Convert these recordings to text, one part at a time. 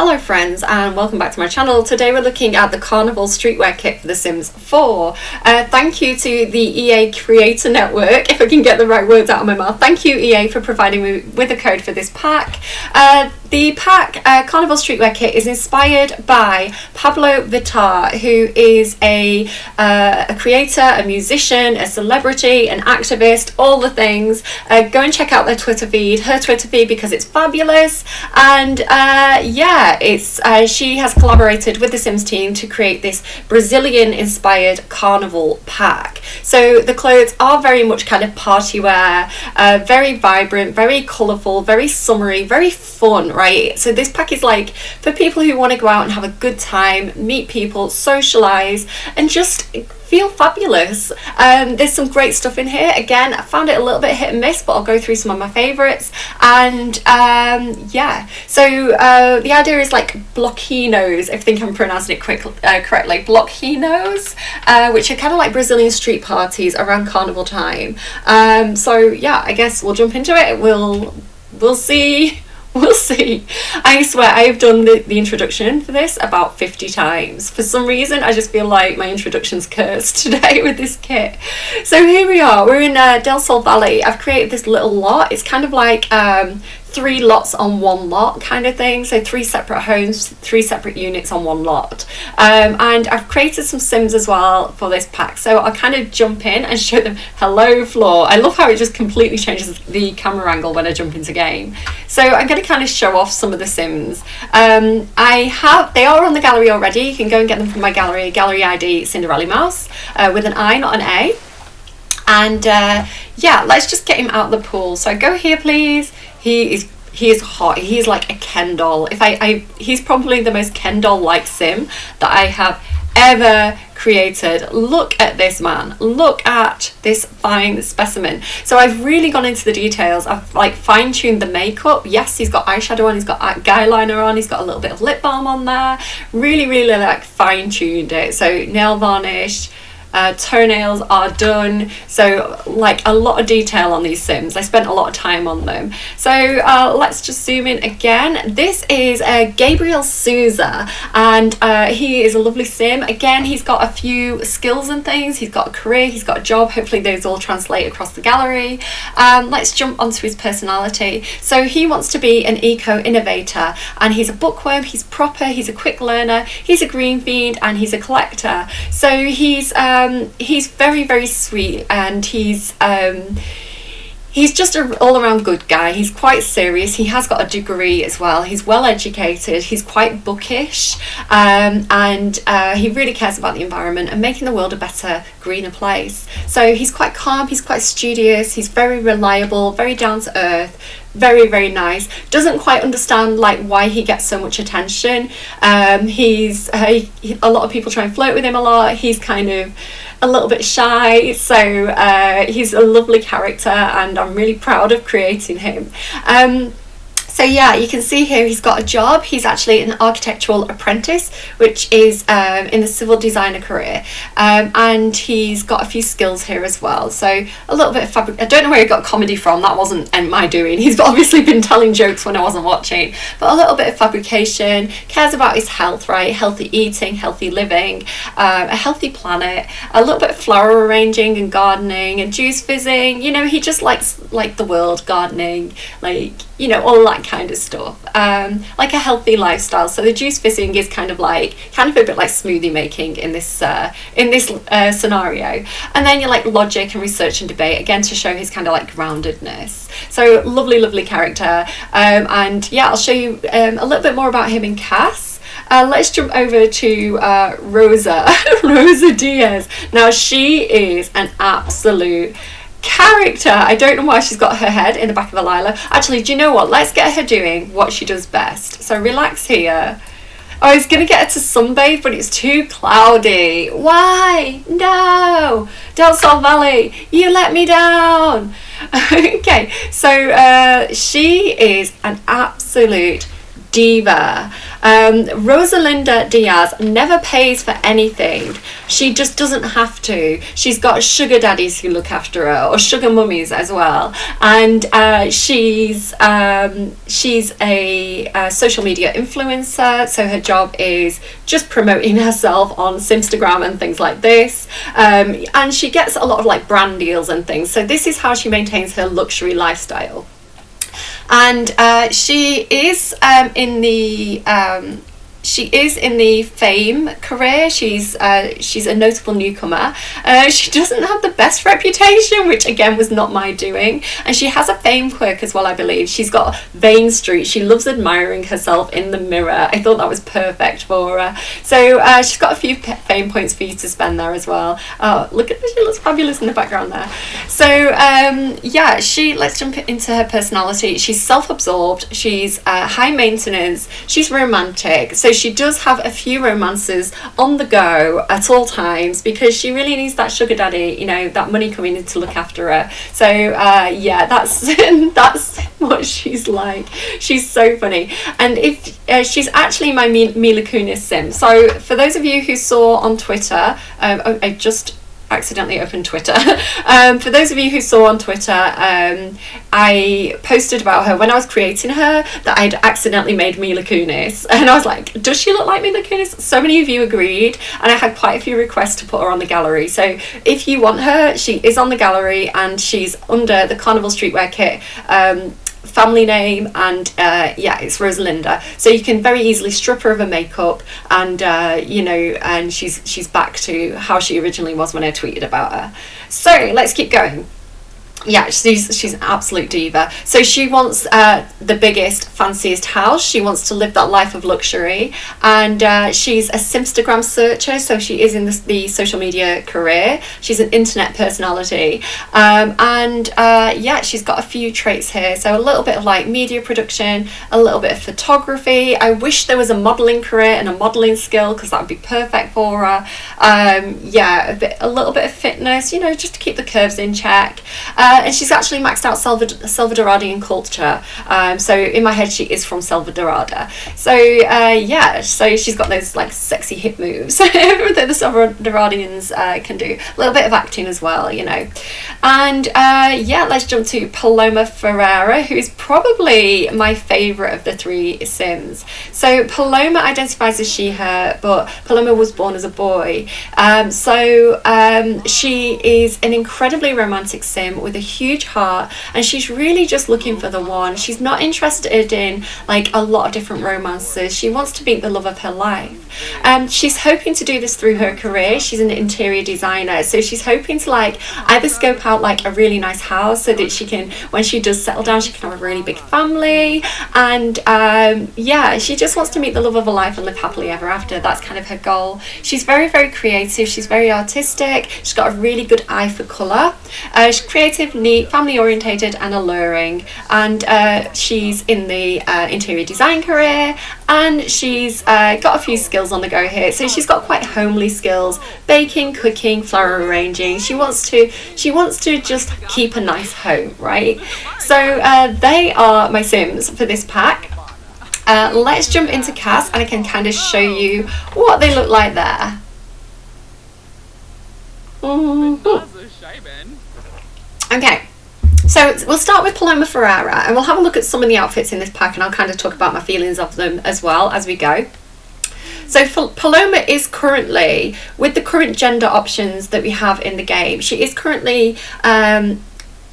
Hello friends and welcome back to my channel. Today we're looking at the Carnival Streetwear kit for The Sims 4. Thank you to the EA Creator Network, if I can get the right words out of my mouth. Thank you EA for providing me with a code for this pack. The pack Carnival Streetwear kit is inspired by Pablo Vittar, who is a creator, a musician, a celebrity, an activist, all the things. Go and check out their Twitter feed, her Twitter feed, because it's fabulous. And yeah, she has collaborated with the Sims team to create this Brazilian inspired carnival pack. So the clothes are very much kind of party wear, very vibrant, very colourful, very summery, very fun, right? So this pack is like for people who want to go out and have a good time, meet people, socialise and just feel fabulous. There's some great stuff in here. Again, I found it a little bit hit and miss, but I'll go through some of my favourites. And yeah, so the idea is like bloquinos, I think I'm pronouncing it correctly, bloquinos, which are kind of like Brazilian street parties around carnival time. So yeah, I guess we'll jump into it. We'll see. We'll see. I swear I have done the introduction for this about 50 times. For some reason I just feel like my introduction's cursed today with this kit. So here we are, we're in Del Sol Valley. I've created this little lot. It's kind of like 3 lots on one lot kind of thing, so 3 separate homes, 3 separate units on one lot. And I've created some Sims as well for this pack, so I'll kind of jump in and show them. Hello floor. I love how it just completely changes the camera angle when I jump into game. So I'm going to kind of show off some of the Sims. They are on the gallery already. You can go and get them from my gallery ID Cinderella Mouse, with an I, not an A. And yeah, let's just get him out of the pool. So go here please. He is hot. He is like a Ken doll. He's probably the most Ken doll like Sim that I have ever created. Look at this man. Look at this fine specimen. So I've really gone into the details. I've like fine-tuned the makeup. Yes, he's got eyeshadow on, he's got guy liner on, he's got a little bit of lip balm on there. Really like fine-tuned it. So nail varnish, toenails are done, so like a lot of detail on these Sims. I spent a lot of time on them. So let's just zoom in again. This is Gabriel Souza, and he is a lovely Sim. Again, he's got a few skills and things. He's got a career, he's got a job. Hopefully those all translate across the gallery. Let's jump onto his personality. So he wants to be an eco-innovator, and he's a bookworm, he's proper, he's a quick learner, he's a green fiend, and he's a collector. So he's very sweet, and he's just an all-around good guy. He's quite serious. He has got a degree as well. He's well educated. He's quite bookish, and he really cares about the environment and making the world a better, greener place. So he's quite calm, he's quite studious, he's very reliable, very down to earth, very nice. Doesn't quite understand like why he gets so much attention. A lot of people try and flirt with him a lot. He's kind of a little bit shy, so he's a lovely character, and I'm really proud of creating him. So yeah, you can see here he's got a job. He's actually an architectural apprentice, which is in the civil designer career, and he's got a few skills here as well. So a little bit of fabric. I don't know where he got comedy from. That wasn't my doing. He's obviously been telling jokes when I wasn't watching. But a little bit of fabrication. Cares about his health, right? Healthy eating, healthy living, a healthy planet. A little bit of flower arranging and gardening and juice fizzing. You know, he just likes like the world, gardening, like, you know, all that kind of stuff, like a healthy lifestyle. So the juice fizzing is kind of a bit like smoothie making in this scenario. And then you're like logic and research and debate, again to show his kind of like groundedness. So lovely character. And yeah, I'll show you a little bit more about him in Cass. Let's jump over to Rosa Rosa Diaz. Now she is an absolute character. I don't know why she's got her head in the back of a Lila. Actually, do you know what? Let's get her doing what she does best. So relax here. I was going to get her to sunbathe, but it's too cloudy. Why? No! Del Sol Valley, you let me down. Okay, so she is an absolute diva. Rosalinda Diaz never pays for anything. She just doesn't have to. She's got sugar daddies who look after her, or sugar mummies as well. And she's a social media influencer, so her job is just promoting herself on Simstagram and things like this. And she gets a lot of like brand deals and things. So this is how she maintains her luxury lifestyle. And she is in the fame career. She's a notable newcomer. She doesn't have the best reputation, which again was not my doing, and she has a fame quirk as well, I believe. She's got Vain Street. She loves admiring herself in the mirror. I thought that was perfect for her. So she's got a few fame points for you to spend there as well. Oh, look at her, she looks fabulous in the background there. So yeah, let's jump into her personality. She's self-absorbed, she's high maintenance, she's romantic. So she does have a few romances on the go at all times, because she really needs that sugar daddy, you know, that money coming in to look after her. So yeah, that's that's what she's like. She's so funny. And if she's actually my Mila Kunis sim. So for those of you who saw on Twitter, I just accidentally opened Twitter. For those of you who saw on Twitter, I posted about her when I was creating her that I'd accidentally made Mila Kunis, and I was like, does she look like Mila Kunis? So many of you agreed, and I had quite a few requests to put her on the gallery. So if you want her, she is on the gallery, and she's under the Carnival Streetwear kit family name, and yeah, it's Rosalinda. So you can very easily strip her of her makeup, and you know, and she's back to how she originally was when I tweeted about her. So let's keep going. Yeah, she's an absolute diva. So she wants the biggest, fanciest house. She wants to live that life of luxury, and she's a Simstagram searcher. So she is in the social media career. She's an internet personality, and yeah, she's got a few traits here. So a little bit of like media production, a little bit of photography. I wish there was a modeling career and a modeling skill, because that would be perfect for her. Yeah, a little bit of fitness, you know, just to keep the curves in check. And she's actually maxed out Salvadoradian culture. So in my head, she is from Salvadorada. So yeah, so she's got those like sexy hip moves that the Salvadoradians can do. A little bit of acting as well, you know. And yeah, let's jump to Paloma Ferreira, who is probably my favourite of the three Sims. So Paloma identifies as she, her, but Paloma was born as a boy. So she is an incredibly romantic Sim with a huge heart, and she's really just looking for the one. She's not interested in like a lot of different romances. She wants to meet the love of her life. She's hoping to do this through her career. She's an interior designer, so she's hoping to like either scope out like a really nice house so that she can, when she does settle down, she can have a really big family. And yeah, she just wants to meet the love of her life and live happily ever after. That's kind of her goal. She's very, very creative. She's very artistic. She's got a really good eye for colour. She's creative, neat, family orientated and alluring, and she's in the interior design career, and she's got a few skills on the go here. So she's got quite homely skills: baking, cooking, flower arranging. She wants to just keep a nice home, right? So they are my Sims for this pack. Let's jump into Cass, and I can kind of show you what they look like there. Okay, so we'll start with Paloma Ferreira, and we'll have a look at some of the outfits in this pack, and I'll kind of talk about my feelings of them as well as we go. So Paloma is currently, with the current gender options that we have in the game, she is currently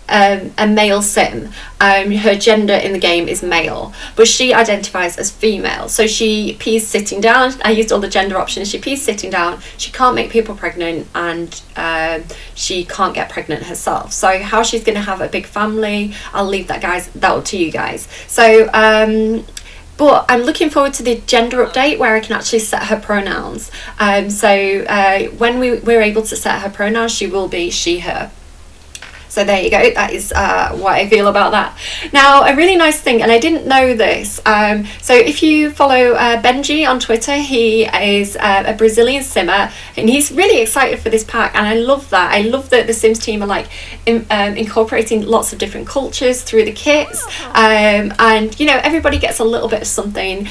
a male Sim. Her gender in the game is male, but she identifies as female. So she pees sitting down. I used all the gender options. She pees sitting down. She can't make people pregnant, and she can't get pregnant herself. So how she's going to have a big family, I'll leave that up to you guys. So but I'm looking forward to the gender update where I can actually set her pronouns. So when we're able to set her pronouns, she will be she, her. So there you go, that is what I feel about that. Now, a really nice thing, and I didn't know this, so if you follow Benji on Twitter, he is a Brazilian simmer, and he's really excited for this pack, and I love that. I love that the Sims team are like incorporating lots of different cultures through the kits, and you know, everybody gets a little bit of something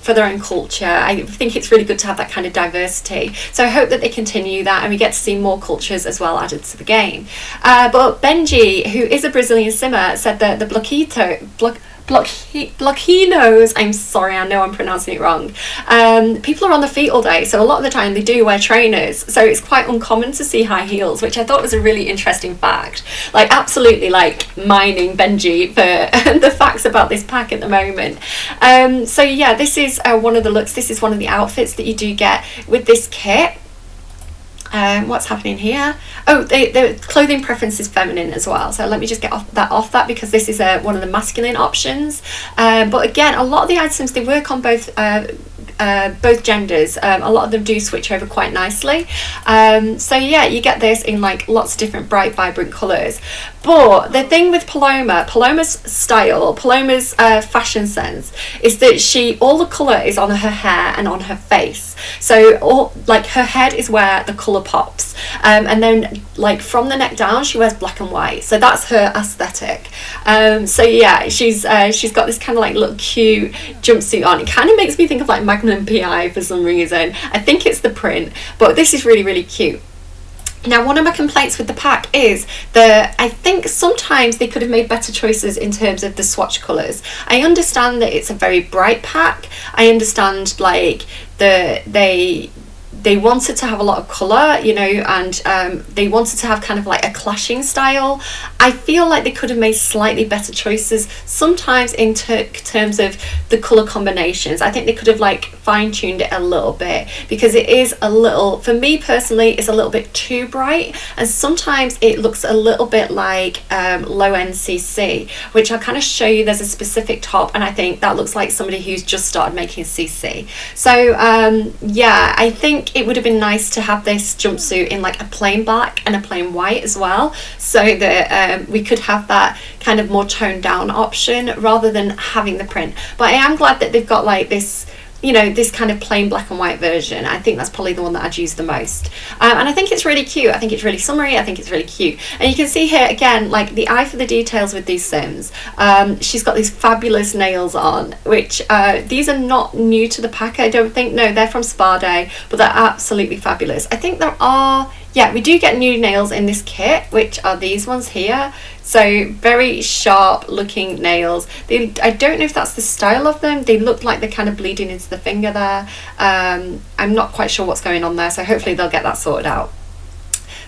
for their own culture. I think it's really good to have that kind of diversity. So I hope that they continue that and we get to see more cultures as well added to the game. But Benji, who is a Brazilian simmer, said that the bloquinos, I'm sorry, I know I'm pronouncing it wrong, people are on their feet all day, so a lot of the time they do wear trainers, so it's quite uncommon to see high heels, which I thought was a really interesting fact. Like, absolutely like mining Benji for the facts about this pack at the moment. So yeah, this is one of the looks, this is one of the outfits that you do get with this kit. What's happening here? Oh, the clothing preference is feminine as well, so let me just get off that because this is one of the masculine options. But again, a lot of the items, they work on both genders. A lot of them do switch over quite nicely. So yeah, you get this in like lots of different bright, vibrant colours. But the thing with Paloma's style, Paloma's fashion sense, is that all the colour is on her hair and on her face. So like her head is where the colour pops, and then like from the neck down she wears black and white, so that's her aesthetic. So yeah, she's got this kind of like little cute jumpsuit on. It kind of makes me think of like Magnum PI for some reason. I think it's the print, but this is really, really cute. Now, one of my complaints with the pack is that I think sometimes they could have made better choices in terms of the swatch colours. I understand that it's a very bright pack. I understand like they wanted to have a lot of colour, you know, and they wanted to have kind of like a clashing style. I feel like they could have made slightly better choices sometimes in terms of the colour combinations. I think they could have like fine-tuned it a little bit, because it is a little, for me personally, it's a little bit too bright, and sometimes it looks a little bit like low-end CC, which I'll kind of show you. There's a specific top, and I think that looks like somebody who's just started making CC. So yeah, I think it would have been nice to have this jumpsuit in like a plain black and a plain white as well, so that we could have that kind of more toned down option rather than having the print. But I am glad that they've got like this, you know, this kind of plain black and white version. I think that's probably the one that I'd use the most. And I think it's really cute. I think it's really summery. I think it's really cute. And you can see here again, like the eye for the details with these Sims. She's got these fabulous nails on, which these are not new to the pack, I don't think. No, they're from Spa Day, but they're absolutely fabulous. I think there are, yeah, we do get new nails in this kit, which are these ones here. So very sharp looking nails. I don't know if that's the style of them. They look like they're kind of bleeding into the finger there. I'm not quite sure what's going on there, so hopefully they'll get that sorted out.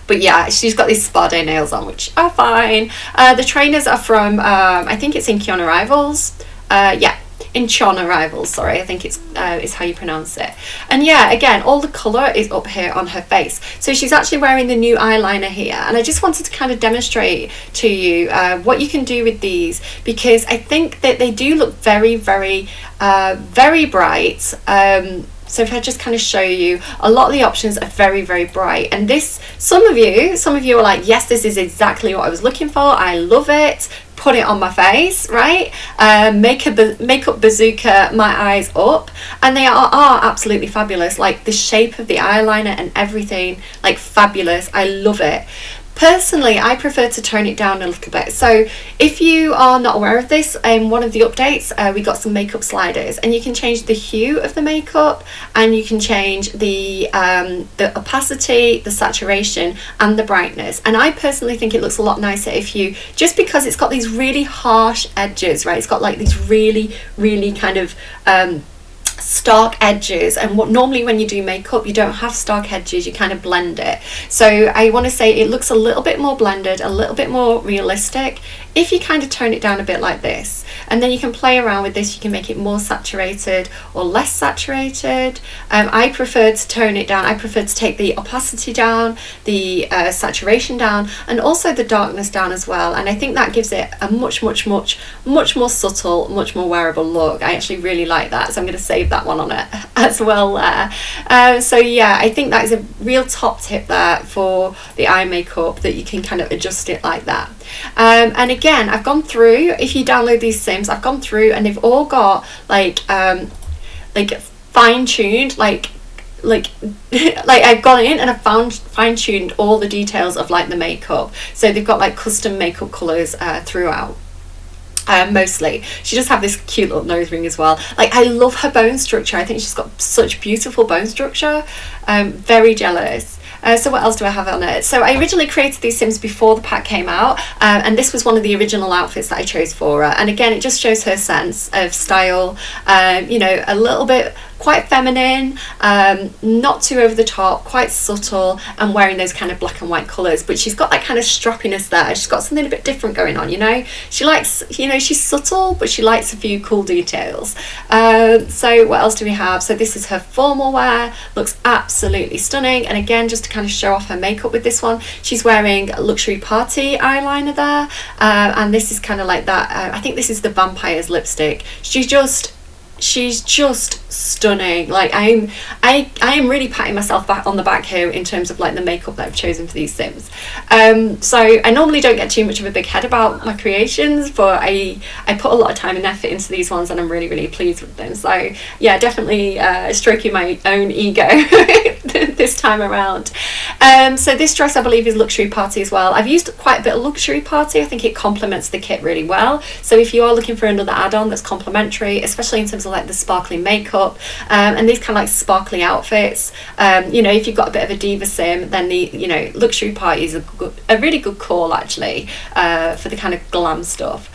But yeah, she's got these Spa Day nails on, which are fine. The trainers are from, I think it's in Kiona Rivals. Yeah, in Chona Rivals, sorry, I think it's is how you pronounce it. And yeah, again, all the colour is up here on her face. So she's actually wearing the new eyeliner here, and I just wanted to kind of demonstrate to you what you can do with these, because I think that they do look very, very, very bright. So if I just kind of show you, a lot of the options are very, very bright. And this, some of you are like, yes, this is exactly what I was looking for. I love it. Put it on my face, right? Makeup bazooka my eyes up. And they are absolutely fabulous. Like the shape of the eyeliner and everything, like fabulous. I love it. Personally, I prefer to tone it down a little bit. So if you are not aware of this, in one of the updates, we got some makeup sliders, and you can change the hue of the makeup, and you can change the opacity, the saturation, and the brightness. And I personally think it looks a lot nicer if you, just because it's got these really harsh edges, right? It's got like these really, really kind of stark edges, and what normally when you do makeup you don't have stark edges, you kind of blend it. So I want to say it looks a little bit more blended, a little bit more realistic if you kind of tone it down a bit like this, and then you can play around with this. You can make it more saturated or less saturated. I prefer to tone it down. I prefer to take the opacity down, the saturation down, and also the darkness down as well, and I think that gives it a much more subtle, much more wearable look. I actually really like that, so I'm going to save that one on it as well there. So yeah, I think that is a real top tip there for the eye makeup, that you can kind of adjust it like that. And again, I've gone through, if you download these Sims, I've gone through and they've all got like fine-tuned, like I've gone in and I've fine-tuned all the details of like the makeup. So they've got like custom makeup colours throughout. mostly. She does have this cute little nose ring as well. Like, I love her bone structure. I think she's got such beautiful bone structure. Very jealous. So what else do I have on it? So I originally created these Sims before the pack came out, and this was one of the original outfits that I chose for her. And again, it just shows her sense of style, you know, a little bit quite feminine, not too over the top, quite subtle, and wearing those kind of black and white colours. But she's got that kind of strappiness there. She's got something a bit different going on, you know. She likes, you know, she's subtle, but she likes a few cool details. So what else do we have? So this is her formal wear, looks absolutely stunning. And again, just to kind of show off her makeup with this one, she's wearing luxury party eyeliner there, and this is kind of like that, I think this is the Vampire's lipstick. She's just stunning. Like, I am really patting myself back on the back here in terms of like the makeup that I've chosen for these Sims. So I normally don't get too much of a big head about my creations, but I put a lot of time and effort into these ones, and I'm really, really pleased with them. So yeah, definitely stroking my own ego this time around. So this dress I believe is luxury party as well. I've used quite a bit of luxury party. I think it complements the kit really well. So if you are looking for another add-on that's complementary, especially in terms of like the sparkly makeup, and these kind of like sparkly outfits, you know, if you've got a bit of a diva sim, then the, you know, luxury party is a really good call actually, for the kind of glam stuff.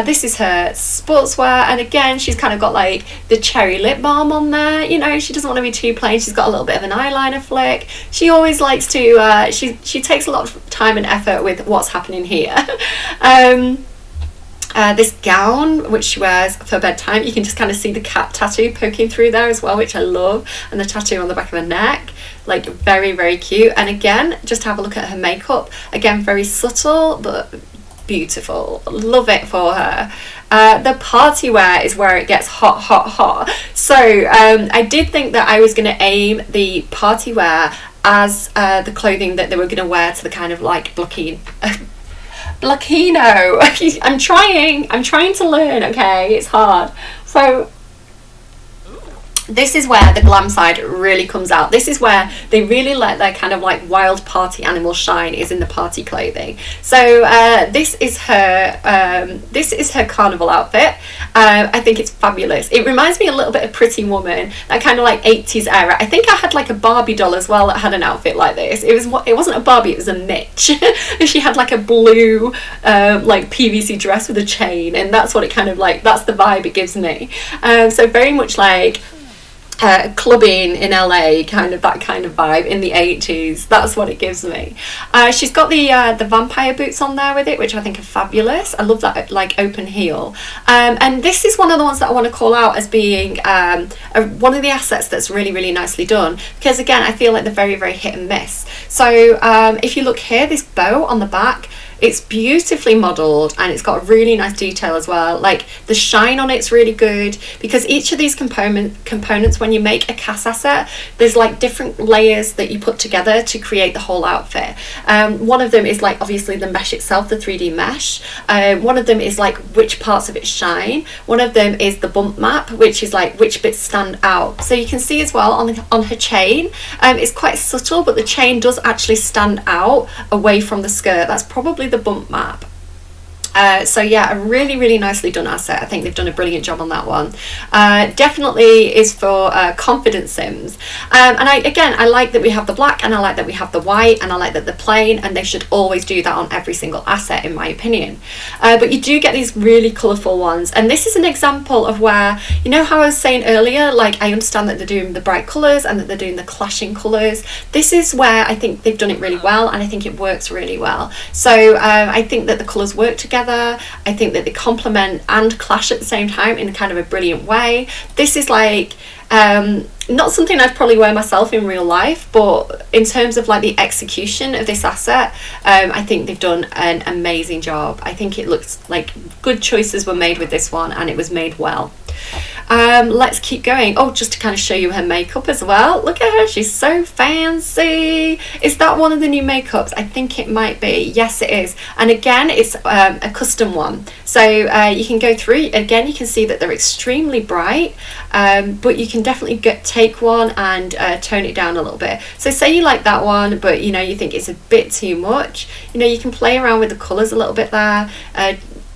This is her sportswear, and again, she's kind of got like the cherry lip balm on there. You know, she doesn't want to be too plain. She's got a little bit of an eyeliner flick. She always likes to she takes a lot of time and effort with what's happening here. This gown, which she wears for bedtime, you can just kind of see the cat tattoo poking through there as well, which I love, and the tattoo on the back of her neck, like very, very cute. And again, just have a look at her makeup. Again, very subtle but beautiful. Love it for her. The party wear is where it gets hot, hot, hot. So I did think that I was going to aim the party wear as the clothing that they were going to wear to the kind of like Blackino. I'm trying to learn, okay? It's hard. So this is where the glam side really comes out. This is where they really let their kind of like wild party animal shine, is in the party clothing. So this is her carnival outfit. I think it's fabulous. It reminds me a little bit of Pretty Woman, that kind of like 80s era. I think I had like a Barbie doll as well that had an outfit like this. It wasn't a Barbie, it was a Mitch. And she had like a blue like PVC dress with a chain, and that's what it kind of like, that's the vibe it gives me. So very much like clubbing in LA, kind of that kind of vibe in the 80s. That's what it gives me. She's got the vampire boots on there with it, which I think are fabulous. I love that like open heel, and this is one of the ones that I want to call out as being one of the assets that's really, really nicely done, because again, I feel like they're very, very hit and miss. So if you look here, this bow on the back, it's beautifully modelled, and it's got a really nice detail as well. Like the shine on it's really good, because each of these components, when you make a cast asset, there's like different layers that you put together to create the whole outfit. One of them is like obviously the mesh itself, the 3D mesh. One of them is like which parts of it shine. One of them is the bump map, which is like which bits stand out. So you can see as well on her chain, it's quite subtle, but the chain does actually stand out away from the skirt. That's probably the bump map. So yeah, a really, really nicely done asset. I think they've done a brilliant job on that one. Definitely is for confident Sims. And I like that we have the black, and I like that we have the white, and I like that they're plain, and they should always do that on every single asset in my opinion. But you do get these really colourful ones, and this is an example of where, you know how I was saying earlier, like I understand that they're doing the bright colours and that they're doing the clashing colours. This is where I think they've done it really well, and I think it works really well. So I think that the colours work together. I think that they complement and clash at the same time in kind of a brilliant way. This is like not something I'd probably wear myself in real life, but in terms of like the execution of this asset, I think they've done an amazing job. I think it looks like good choices were made with this one, and it was made well. Let's keep going. Oh, just to kind of show you her makeup as well. Look at her, she's so fancy. Is that one of the new makeups? I think it might be. Yes, it is. And again, it's a custom one. So you can go through, again, you can see that they're extremely bright, but you can definitely take one and tone it down a little bit. So say you like that one, but you know, you think it's a bit too much, you know, you can play around with the colours a little bit there.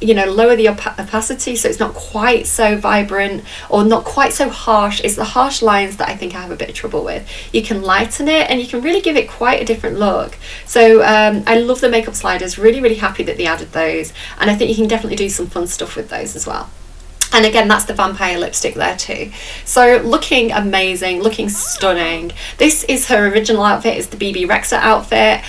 you know, lower the opacity so it's not quite so vibrant or not quite so harsh. It's the harsh lines that I think I have a bit of trouble with. You can lighten it and you can really give it quite a different look. So I love the makeup sliders, really happy that they added those, and I think you can definitely do some fun stuff with those as well. And again, that's the vampire lipstick there too. So looking amazing, looking stunning. This is her original outfit, it's the BB Rexa outfit.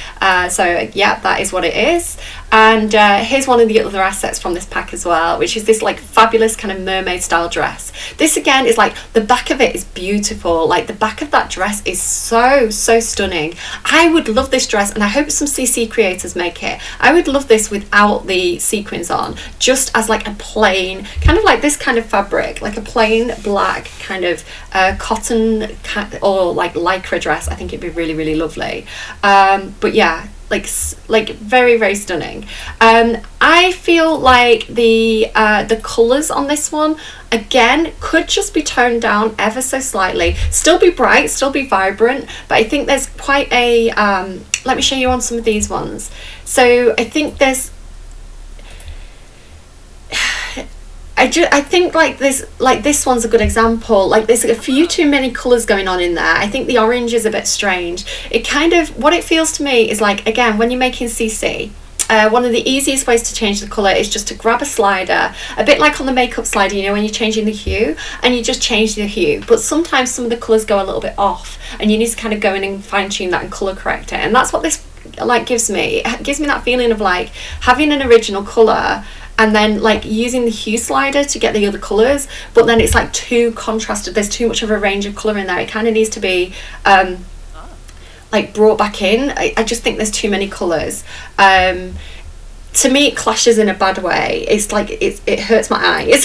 So yeah, that is what it is. And here's one of the other assets from this pack as well, which is this like fabulous kind of mermaid style dress. This again is like, the back of it is beautiful. Like the back of that dress is so stunning. I would love this dress, and I hope some CC creators make it. I would love this without the sequins on, just as like a plain, kind of like this kind of fabric, like a plain black kind of cotton or like lycra dress. I think it'd be really lovely. But yeah, like very stunning. I feel like the colors on this one again could just be toned down ever so slightly, still be bright, still be vibrant, but I think there's quite a let me show you on some of these ones. So I think there's I think like this one's a good example. Like there's a few too many colours going on in there. I think the orange is a bit strange. It kind of, what it feels to me is like, again, when you're making CC, one of the easiest ways to change the colour is just to grab a slider, a bit like on the makeup slider, you know, when you're changing the hue, and you just change the hue. But sometimes some of the colours go a little bit off, and you need to kind of go in and fine tune that and colour correct it. And that's what this like gives me. It gives me that feeling of like having an original colour and then like using the hue slider to get the other colours, but then it's like too contrasted. There's too much of a range of colour in there. It kind of needs to be like brought back in. I just think there's too many colours. To me it clashes in a bad way. It's like it hurts my eyes.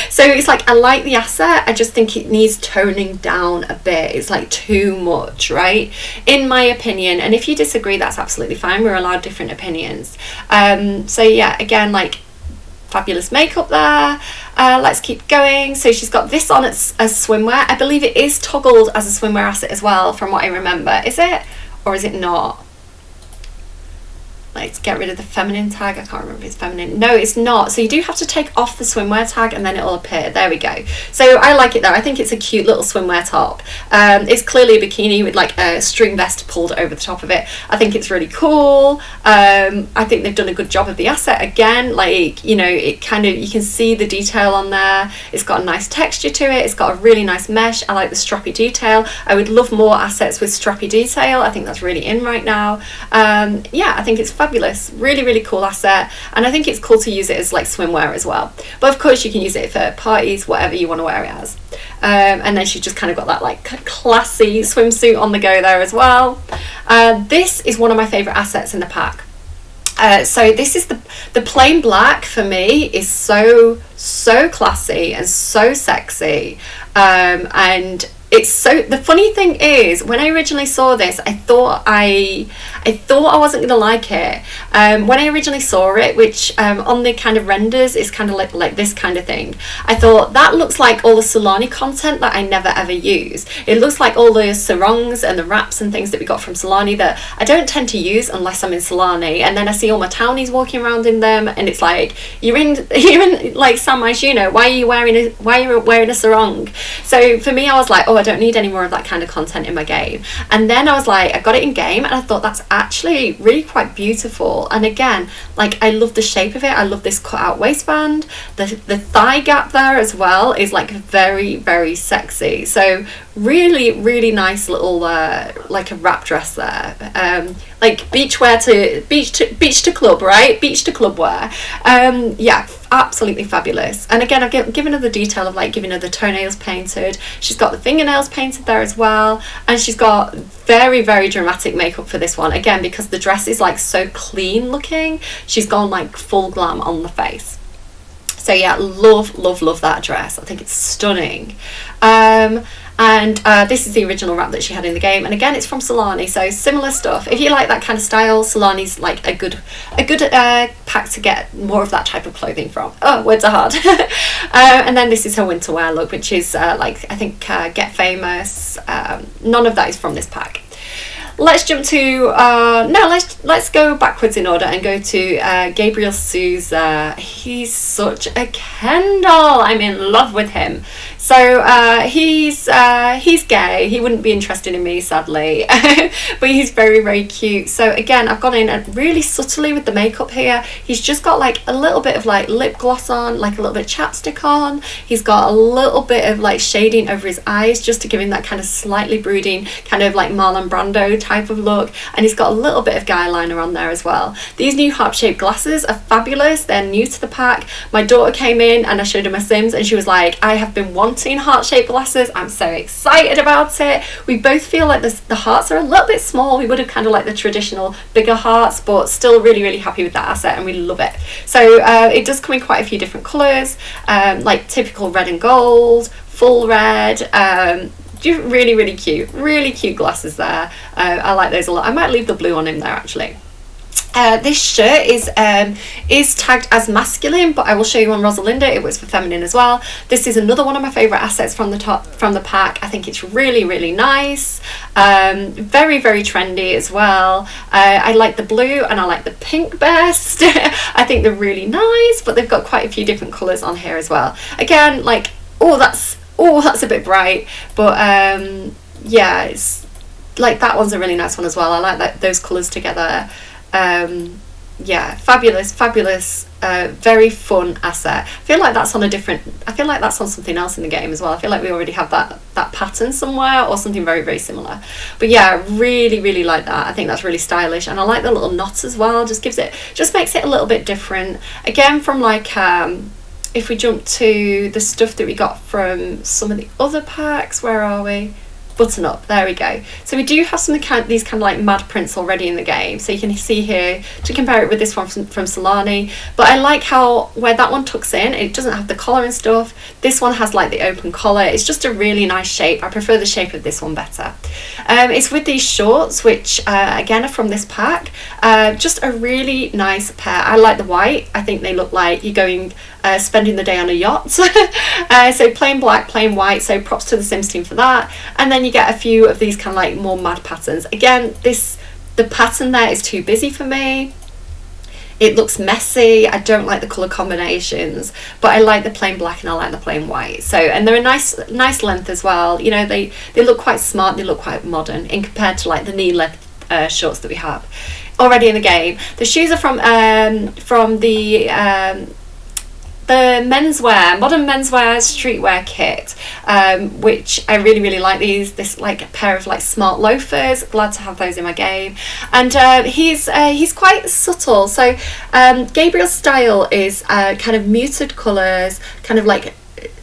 So it's like, I like the asset, I just think it needs toning down a bit. It's like too much, right, in my opinion. And if you disagree, that's absolutely fine. We're allowed different opinions. So yeah, again, like fabulous makeup there. Let's keep going. So she's got this on as swimwear. I believe it is toggled as a swimwear asset as well, from what I remember. Is it, or is it not? Let's get rid of the feminine tag. I can't remember if it's feminine. No, it's not. So you do have to take off the swimwear tag and then it'll appear. There we go. So I like it though. I think it's a cute little swimwear top. It's clearly a bikini with like a string vest pulled over the top of it. I think it's really cool. I think they've done a good job of the asset again. Like, you know, it kind of, you can see the detail on there. It's got a nice texture to it. It's got a really nice mesh. I like the strappy detail. I would love more assets with strappy detail. I think that's really in right now. Yeah, I think it's fabulous. Really cool asset, and I think it's cool to use it as like swimwear as well. But of course you can use it for parties, whatever you want to wear it as. And then she's just kind of got that like classy swimsuit on the go there as well. This is one of my favorite assets in the pack. So this is the plain black. For me is so classy and so sexy, and it's so, the funny thing is, when I originally saw this, I thought I wasn't gonna like it. When I originally saw it, which on the kind of renders is kind of like this kind of thing, I thought that looks like all the Solani content that I never ever use. It looks like all the sarongs and the wraps and things that we got from Solani that I don't tend to use unless I'm in Solani, and then I see all my townies walking around in them, and it's like, you're in like San Myshuno, why are you wearing a sarong? So for me, I was like, oh, I don't need any more of that kind of content in my game. And then I was like, I got it in game, and I thought that's actually really quite beautiful. And again, like, I love the shape of it. I love this cut out waistband. The thigh gap there as well is like very sexy. So really nice little like a wrap dress there, like beach to club, right? Beach to club wear. Yeah, absolutely fabulous. And again, I've given her the detail of like giving her the toenails painted. She's got the fingernails painted there as well, and she's got very dramatic makeup for this one, again because the dress is like so clean looking. She's gone like full glam on the face. So yeah, love that dress. I think it's stunning. And this is the original wrap that she had in the game, and again it's from Solani, so similar stuff. If you like that kind of style, Solani's like a good pack to get more of that type of clothing from. Oh, words are hard. And then this is her winter wear look, which is like, I think Get Famous. None of that is from this pack. let's jump to let's go backwards in order and go to Gabriel Souza. He's such a Ken doll. I'm in love with him. So he's gay. He wouldn't be interested in me, sadly, but he's very, very cute. So again, I've gone in and really subtly with the makeup here. He's just got like a little bit of like lip gloss on, like a little bit of chapstick on. He's got a little bit of like shading over his eyes just to give him that kind of slightly brooding, kind of like Marlon Brando type of look. And he's got a little bit of guy liner on there as well. These new heart-shaped glasses are fabulous. They're new to the pack. My daughter came in and I showed her my Sims and she was like, I have been wanting heart-shaped glasses. I'm so excited about it. We both feel like the hearts are a little bit small. We would have kind of like the traditional bigger hearts, but still really, really happy with that asset and we love it. So it does come in quite a few different colours, like typical red and gold, full red, really, really cute glasses there. I like those a lot. I might leave the blue on him there actually. This shirt is tagged as masculine, but I will show you on Rosalinda it was for feminine as well. This is another one of my favourite assets from the pack. I think it's really, really nice, very, very trendy as well. I like the blue and I like the pink best. I think they're really nice, but they've got quite a few different colours on here as well. Again, like, that's a bit bright, but yeah, it's like that one's a really nice one as well. I like those colours together. Yeah, fabulous, very fun asset. I feel like that's on something else in the game as well. I feel like we already have that pattern somewhere or something very, very similar. But yeah, really, really like that. I think that's really stylish, and I like the little knots as well. Just makes it a little bit different. Again, from like if we jump to the stuff that we got from some of the other packs, where are we? Button up, there we go. So we do have some these kind of like mad prints already in the game, so you can see here to compare it with this one from Solani. But I like how where that one tucks in, it doesn't have the collar and stuff. This one has like the open collar. It's just a really nice shape. I prefer the shape of this one better. It's with these shorts, which again are from this pack. Just a really nice pair. I like the white. I think they look like you're going spending the day on a yacht. So plain black, plain white, so props to the Sims team for that. And then you get a few of these kind of like more mad patterns. Again, the pattern there is too busy for me. It looks messy. I don't like the colour combinations, but I like the plain black and I like the plain white. So, and they're a nice length as well. You know, they look quite smart, they look quite modern in compared to like the knee length shorts that we have already in the game. The shoes are from the menswear, modern menswear streetwear kit, which I really, really like these. This like pair of like smart loafers. Glad to have those in my game. And he's quite subtle. So Gabriel's style is kind of muted colours, kind of like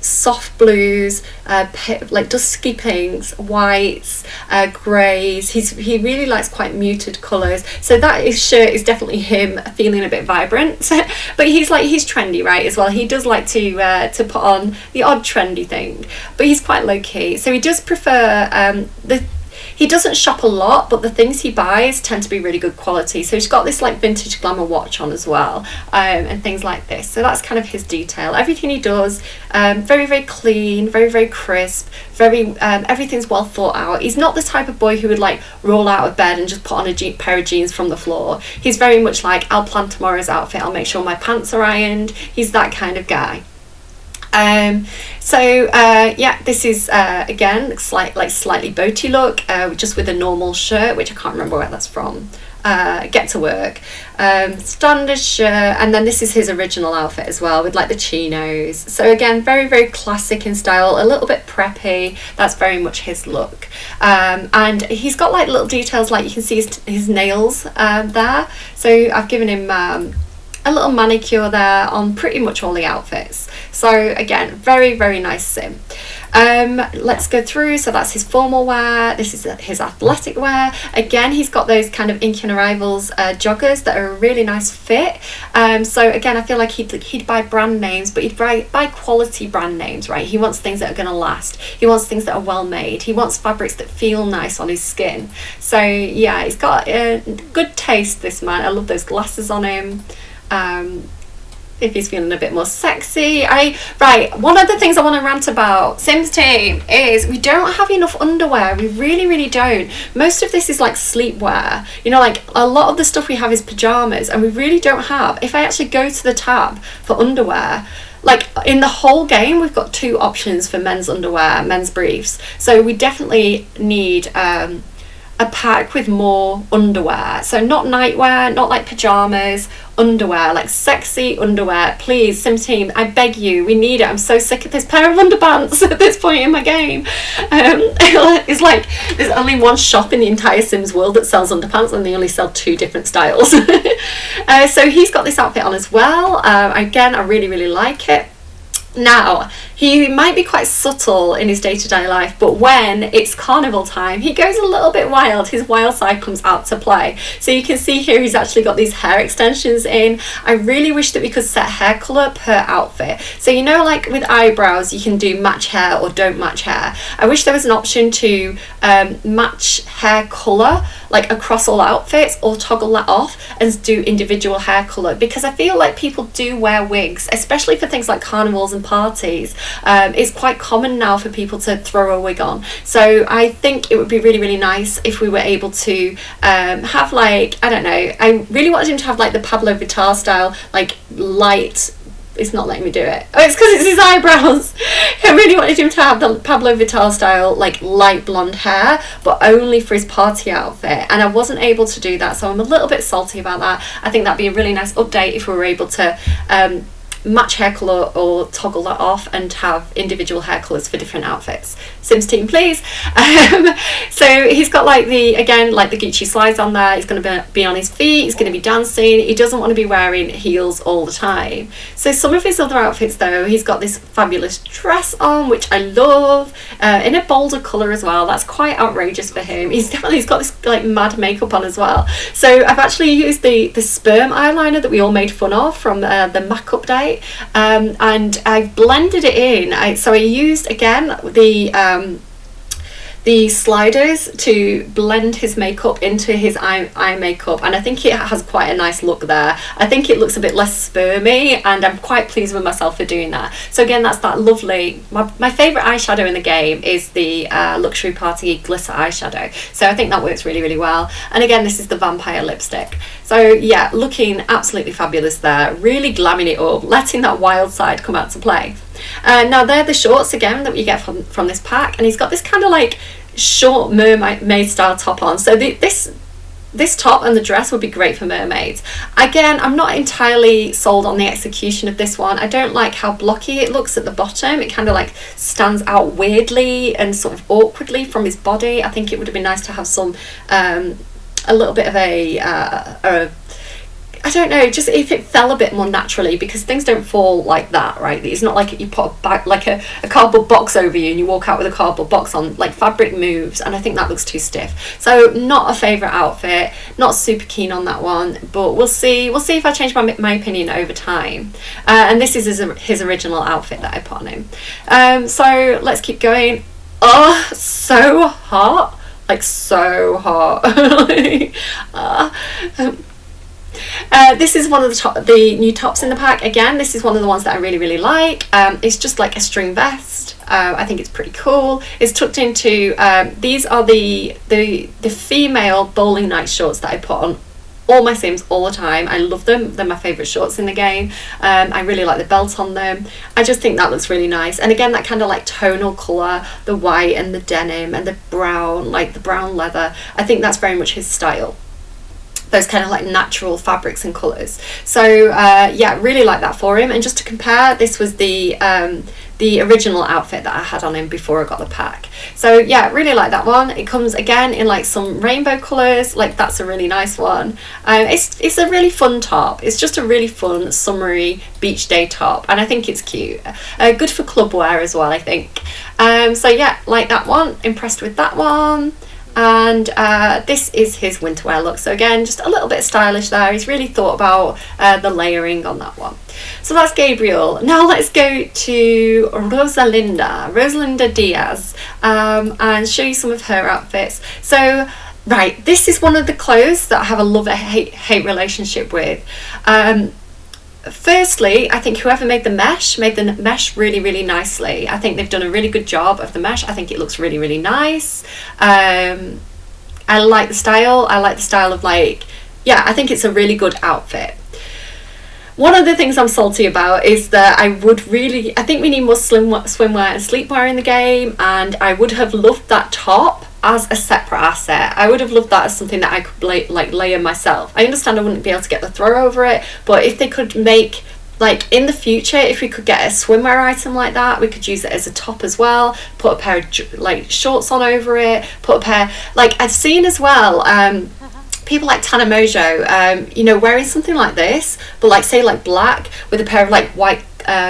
soft blues, like dusky pinks, whites, greys. He really likes quite muted colours, so that shirt is definitely him feeling a bit vibrant. But he's trendy, right, as well. He does like to put on the odd trendy thing, but he's quite low key, so he does prefer he doesn't shop a lot, but the things he buys tend to be really good quality. So he's got this like vintage glamour watch on as well, and things like this. So that's kind of his detail. Everything he does, very, very clean, very, very crisp, very everything's well thought out. He's not the type of boy who would like roll out of bed and just put on a pair of jeans from the floor. He's very much like, I'll plan tomorrow's outfit, I'll make sure my pants are ironed. He's that kind of guy. Yeah, this is again slightly boaty look, just with a normal shirt, which I can't remember where that's from. Get to work, standard shirt, and then this is his original outfit as well, with like the chinos. So again, very, very classic in style, a little bit preppy. That's very much his look. And he's got like little details, like you can see his nails there. So I've given him a little manicure there on pretty much all the outfits. So again, very, very nice sim. Let's go through. So that's his formal wear. This is his athletic wear. Again, he's got those kind of Ink and Arrivals joggers that are a really nice fit. So again, I feel like he'd buy brand names, but he'd buy quality brand names, right? He wants things that are going to last. He wants things that are well made. He wants fabrics that feel nice on his skin. So yeah, he's got good taste, this man. I love those glasses on him. if he's feeling a bit more sexy. Right, one of the things I want to rant about, Sims team, is we don't have enough underwear. We really don't. Most of this is like sleepwear, you know, like a lot of the stuff we have is pajamas, and we really don't have. If I actually go to the tab for underwear, like in the whole game we've got 2 options for men's underwear, men's briefs, so we definitely need a pack with more underwear. So not nightwear, not like pajamas, underwear, like sexy underwear. Please, Sim team, I beg you, we need it. I'm so sick of this pair of underpants at this point in my game. It's like there's only one shop in the entire Sims world that sells underpants, and they only sell 2 different styles. So he's got this outfit on as well. Again, I really like it. Now, he might be quite subtle in his day-to-day life, but when it's carnival time, he goes a little bit wild. His wild side comes out to play. So you can see here he's actually got these hair extensions in. I really wish that we could set hair colour per outfit. So you know, like with eyebrows, you can do match hair or don't match hair. I wish there was an option to match hair colour, like across all outfits, or toggle that off and do individual hair colour, because I feel like people do wear wigs, especially for things like carnivals and parties. It's quite common now for people to throw a wig on, so I think it would be really nice if we were able to have, like, I don't know, I really wanted him to have like the Pablo Vittar style, like light. It's not letting me do it. Oh, it's because it's his eyebrows. I really wanted him to have the Pablo Vittar style, like light blonde hair, but only for his party outfit, and I wasn't able to do that, so I'm a little bit salty about that. I think that'd be a really nice update if we were able to match hair colour or toggle that off and have individual hair colours for different outfits. Sims team, please. So he's got like the Gucci slides on there. He's going to be on his feet, he's going to be dancing. He doesn't want to be wearing heels all the time. So some of his other outfits though, he's got this fabulous dress on, which I love, in a bolder colour as well. That's quite outrageous for him. He's got this like mad makeup on as well. So I've actually used the sperm eyeliner that we all made fun of from the Mac update. And I blended it in. So I used again the sliders to blend his makeup into his eye makeup, and I think it has quite a nice look there. I think it looks a bit less spermy, and I'm quite pleased with myself for doing that. So again, that's that lovely, my favourite eyeshadow in the game is the Luxury Party Glitter eyeshadow, so I think that works really well. And again, this is the Vampire lipstick. So yeah, looking absolutely fabulous there, really glamming it up, letting that wild side come out to play. Now they're the shorts again that we get from this pack, and he's got this kind of like short mermaid style top on. So this top and the dress would be great for mermaids. Again, I'm not entirely sold on the execution of this one. I don't like how blocky it looks at the bottom. It kind of like stands out weirdly and sort of awkwardly from his body. I think it would have been nice to have some a little bit of a I don't know, just if it fell a bit more naturally, because things don't fall like that, right? It's not like you put a cardboard box over you and you walk out with a cardboard box on. Like, fabric moves, and I think that looks too stiff. So not a favourite outfit, not super keen on that one, but we'll see if I change my opinion over time. And this is his original outfit that I put on him. So let's keep going. Oh, so hot, like so hot. This is one of the new tops in the pack. Again, this is one of the ones that I really like. It's just like a string vest. I think it's pretty cool. It's tucked into these are the female bowling night shorts that I put on all my Sims all the time. I love them. They're my favourite shorts in the game. I really like the belt on them. I just think that looks really nice. And again, that kind of like tonal colour, the white and the denim and the brown, like the brown leather, I think that's very much his style. Those kind of like natural fabrics and colours. So yeah, really like that for him. And just to compare, this was the original outfit that I had on him before I got the pack. So yeah, really like that one. It comes again in like some rainbow colours. Like, that's a really nice one. It's a really fun top. It's just a really fun summery beach day top, and I think it's cute. Good for club wear as well, I think. So yeah, like that one. Impressed with that one. And this is his winter wear look. So again, just a little bit stylish there. He's really thought about the layering on that one. So that's Gabriel. Now let's go to Rosalinda Diaz, and show you some of her outfits. So right, this is one of the clothes that I have a love-hate relationship with. firstly, I think whoever made the mesh really, really nicely. I think they've done a really good job of the mesh. I think it looks really, really nice. I like the style. I like the style of like, yeah, I think it's a really good outfit. One of the things I'm salty about is that I think we need more swimwear and sleepwear in the game, and I would have loved that top as a separate asset. I would have loved that as something that I could layer myself. I understand I wouldn't be able to get the throw over it, but if they could make, like in the future, if we could get a swimwear item like that, we could use it as a top as well, put a pair of like shorts on over it, put a pair, like I've seen as well, people like Tana Mojo, you know, wearing something like this, but like say like black with a pair of like white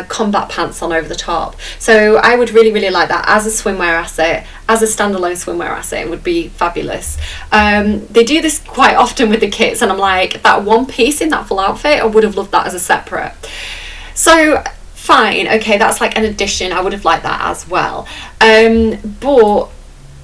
combat pants on over the top. So I would really, really like that as a swimwear asset, as a standalone swimwear asset. It would be fabulous. They do this quite often with the kits, and I'm like, that one piece in that full outfit, I would have loved that as a separate. So fine, okay, that's like an addition. I would have liked that as well. But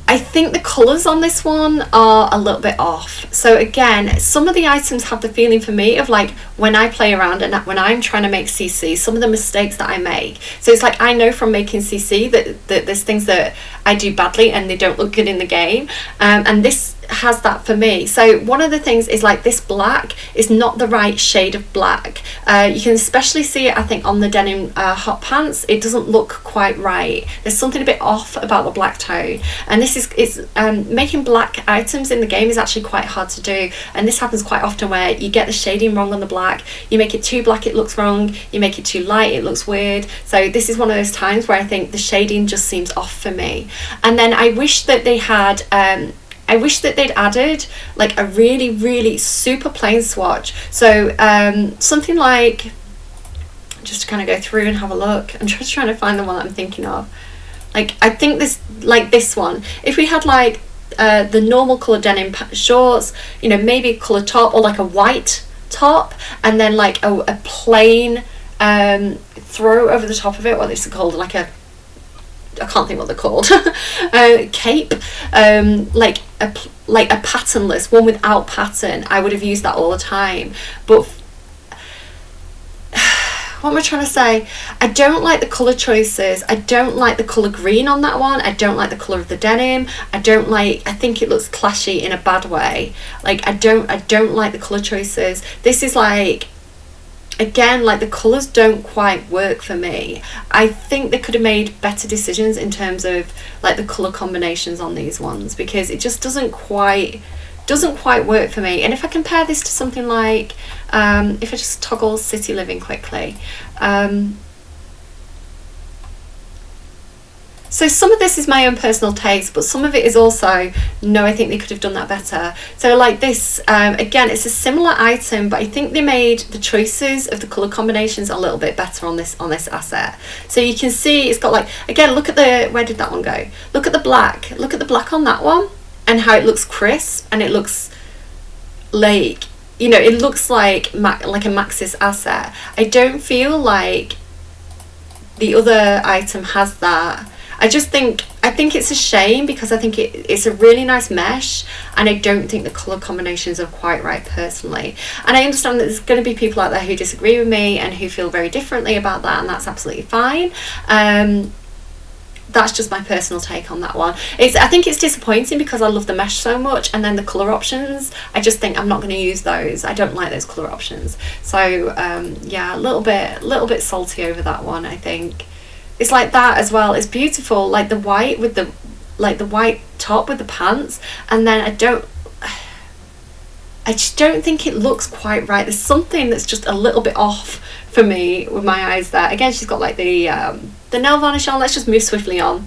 I think the colours on this one are a little bit off. So again, some of the items have the feeling for me of like when I play around and when I'm trying to make CC, some of the mistakes that I make. So it's like I know from making CC that there's things that I do badly and they don't look good in the game. And this has that for me. So one of the things is like this black is not the right shade of black. You can especially see it, I think, on the denim hot pants. It doesn't look quite right. There's something a bit off about the black tone, and this is making black items in the game is actually quite hard to do, and this happens quite often where you get the shading wrong on the black. You make it too black, it looks wrong. You make it too light, it looks weird. So this is one of those times where I think the shading just seems off for me. And then I wish that they had I wish that they'd added like a really, really super plain swatch. So something like, just to kind of go through and have a look, I'm just trying to find the one that I'm thinking of. Like I think this one, if we had like the normal colour denim shorts, you know, maybe a colour top or like a white top, and then like a plain throw over the top of it, what is it called, like a, I can't think what they're called, cape, like a patternless one without pattern. I would have used that all the time. But what am I trying to say? I don't like the colour choices. I don't like the colour green on that one. I don't like the colour of the denim. I think it looks clashy in a bad way. Like I don't like the colour choices. This is like, again, like the colours don't quite work for me. I think they could have made better decisions in terms of like the colour combinations on these ones, because it just doesn't quite work for me. And if I compare this to something like, if I just toggle City Living quickly, so some of this is my own personal taste, but some of it is also, no, I think they could have done that better. So like this, again, it's a similar item, but I think they made the choices of the colour combinations a little bit better on this asset. So you can see it's got like, again, look at the, where did that one go? Look at the black on that one, and how it looks crisp, and it looks like, you know, it looks like a Maxis asset. I don't feel like the other item has that. I think it's a shame, because I think it's a really nice mesh, and I don't think the colour combinations are quite right personally. And I understand that there's going to be people out there who disagree with me and who feel very differently about that, and that's absolutely fine. That's just my personal take on that one. I think it's disappointing because I love the mesh so much, and then the colour options, I just think I'm not going to use those. I don't like those colour options. So yeah, a little bit salty over that one, I think. It's like that as well. It's beautiful, like the white with the white top with the pants, and then I just don't think it looks quite right. There's something that's just a little bit off for me with my eyes there. Again, she's got like the nail varnish on. Let's just move swiftly on.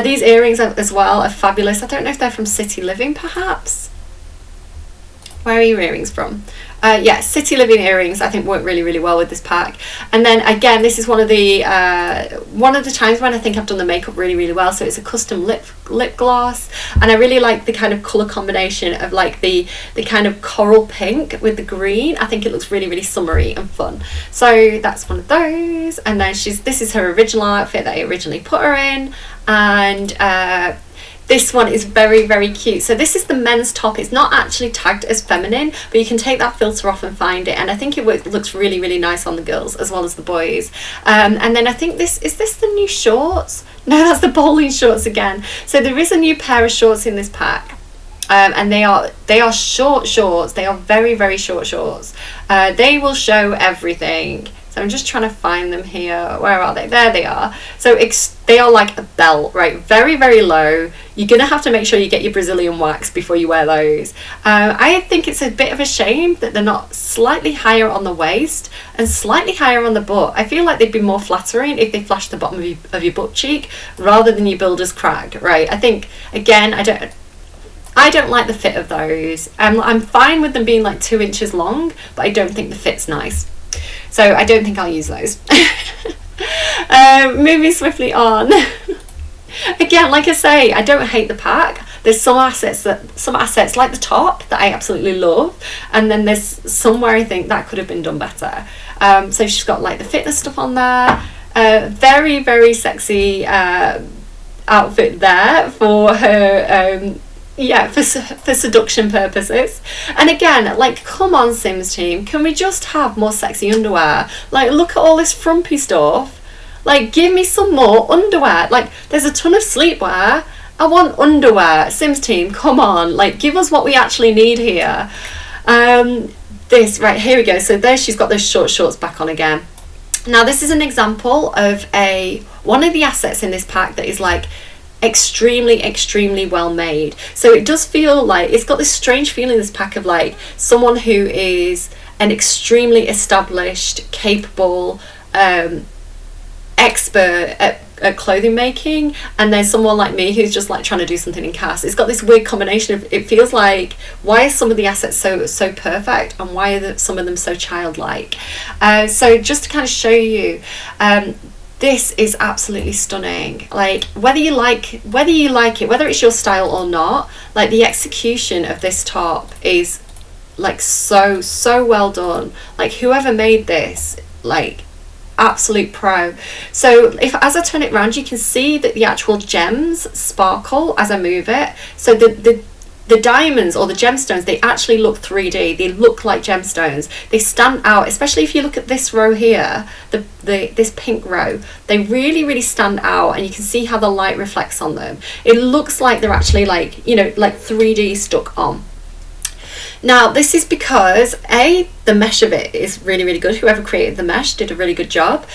These earrings as well are fabulous. I don't know if they're from City Living, perhaps. Where are your earrings from? Yeah, City Living earrings I think work really, really well with this pack. And then again, this is one of the times when I think I've done the makeup really, really well. So it's a custom lip gloss, and I really like the kind of colour combination of like the kind of coral pink with the green. I think it looks really, really summery and fun. So that's one of those. And then this is her original outfit that I originally put her in, and This one is very, very cute. So this is the men's top. It's not actually tagged as feminine, but you can take that filter off and find it, and I think it looks really, really nice on the girls as well as the boys. And then I think is this the new shorts? No, that's the bowling shorts again. So there is a new pair of shorts in this pack. And they are short shorts. They are very, very short shorts. They will show everything. So I'm just trying to find them here. Where are they? There they are. So they are like a belt, right? Very, very low. You're going to have to make sure you get your Brazilian wax before you wear those. I think it's a bit of a shame that they're not slightly higher on the waist and slightly higher on the butt. I feel like they'd be more flattering if they flashed the bottom of your butt cheek rather than your builder's crag, right? I think, again, I don't like the fit of those. I'm fine with them being like 2 inches long, but I don't think the fit's nice. So I don't think I'll use those. Moving swiftly on. Again, like I say, I don't hate the pack. There's some assets like the top that I absolutely love, and then there's somewhere I think that could have been done better. So she's got like the fitness stuff on there. Very, very sexy outfit there for her. For seduction purposes. And again, like, come on, Sims team, can we just have more sexy underwear? Like, look at all this frumpy stuff. Like, give me some more underwear. Like, there's a ton of sleepwear. I want underwear. Sims team, come on, like, give us what we actually need here. This right here we go. So there she's got those short shorts back on again. Now this is an example of one of the assets in this pack that is like extremely well made. So it does feel like it's got this strange feeling, this pack, of like someone who is an extremely established, capable expert at clothing making, and there's someone like me who's just like trying to do something in cast. It's got this weird combination of, it feels like, why are some of the assets so perfect and why are some of them so childlike? So just to kind of show you, this is absolutely stunning. Like, whether you like it, whether it's your style or not, like the execution of this top is like so well done. Like, whoever made this, like, absolute pro. So if, as I turn it around, you can see that the actual gems sparkle as I move it. So the diamonds or the gemstones, they actually look 3D. They look like gemstones. They stand out, especially if you look at this row here, this pink row. They really stand out, and you can see how the light reflects on them. It looks like they're actually like, you know, like 3D stuck on. Now this is because the mesh of it is really good. Whoever created the mesh did a really good job.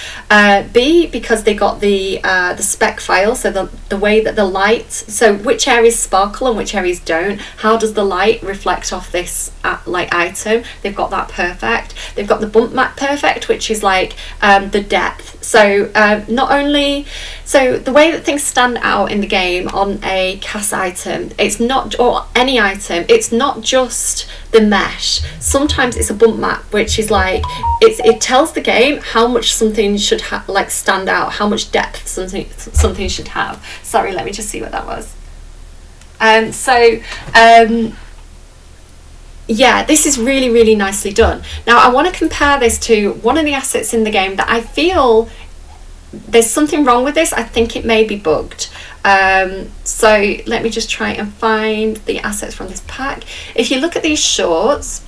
B, because they got the spec file, so the way that the light, so which areas sparkle and which areas don't, how does the light reflect off this like item. They've got that perfect. They've got the bump map perfect, which is like the depth. So not only, so the way that things stand out in the game on a cast item, it's not, or any item, it's not just the mesh. Sometimes it's a bump map, which is like, it tells the game how much something should like stand out, how much depth something should have. Sorry, let me just see what that was. Yeah, this is really nicely done. Now I want to compare this to one of the assets in the game that I feel there's something wrong with this. I think it may be bugged. So let me just try and find the assets from this pack. If you look at these shorts,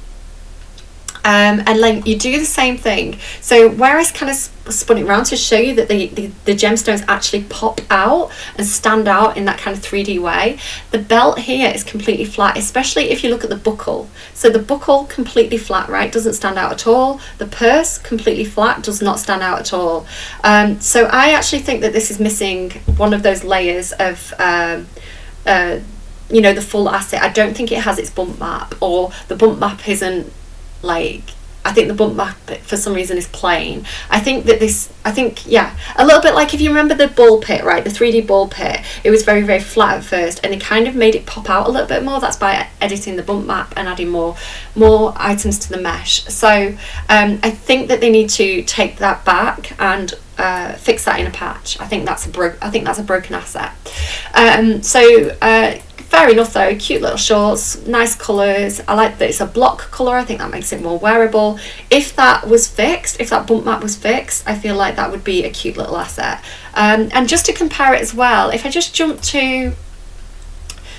and like you do the same thing, so where I kind of spun it around to show you that the gemstones actually pop out and stand out in that kind of 3D way. The belt here is completely flat, especially if you look at the buckle. So the buckle completely flat, right, doesn't stand out at all. The purse completely flat, does not stand out at all. So I actually think that this is missing one of those layers of you know, the full asset. I don't think it has its bump map, or the bump map isn't like, I think the bump map for some reason is plain. I think that this, yeah, a little bit like if you remember the ball pit, right, the 3D ball pit, it was very flat at first, and it kind of made it pop out a little bit more. That's by editing the bump map and adding more items to the mesh. So I think that they need to take that back and fix that in a patch. I think that's a broken asset. Fair enough though, cute little shorts, nice colours. I like that it's a block colour. I think that makes it more wearable. If that was fixed, if that bump map was fixed, I feel like that would be a cute little asset. And just to compare it as well, if I just jump to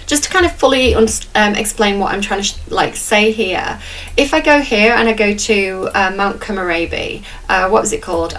just to kind of fully explain what I'm trying to like say here. If I go here and I go to Mount Komorebi, what was it called?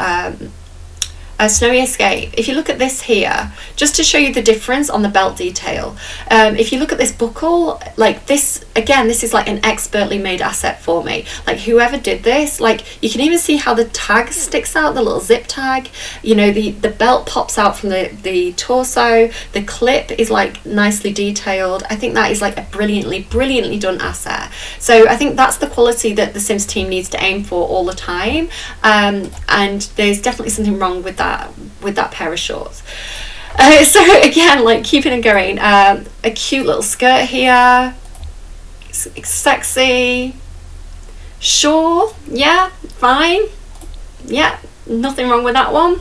Snowy Escape. If you look at this here, just to show you the difference on the belt detail, if you look at this buckle, like this, again, this is like an expertly made asset for me. Like whoever did this, like you can even see how the tag sticks out, the little zip tag, you know, the belt pops out from the torso, the clip is like nicely detailed. I think that is like a brilliantly done asset. So I think that's the quality that the Sims team needs to aim for all the time, and there's definitely something wrong with that pair of shorts. So again, like keeping it going, a cute little skirt here, it's sexy, sure, yeah, fine, yeah, nothing wrong with that one.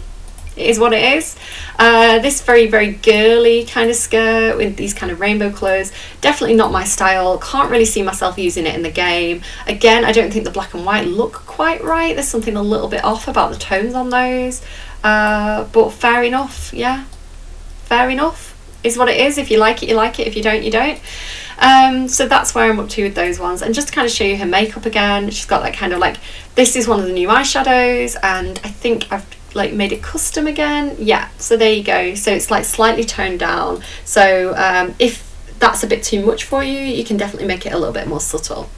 It is what it is. This very girly kind of skirt with these kind of rainbow colours, definitely not my style. Can't really see myself using it in the game. Again, I don't think the black and white look quite right. There's something a little bit off about the tones on those, but fair enough. Yeah, fair enough is what it is. If you like it, you like it. If you don't, you don't. So that's where I'm up to with those ones. And just to kind of show you her makeup again, she's got that kind of like, this is one of the new eyeshadows, and I think I've like made it custom again. Yeah, so there you go. So it's like slightly toned down. So if that's a bit too much for you, you can definitely make it a little bit more subtle.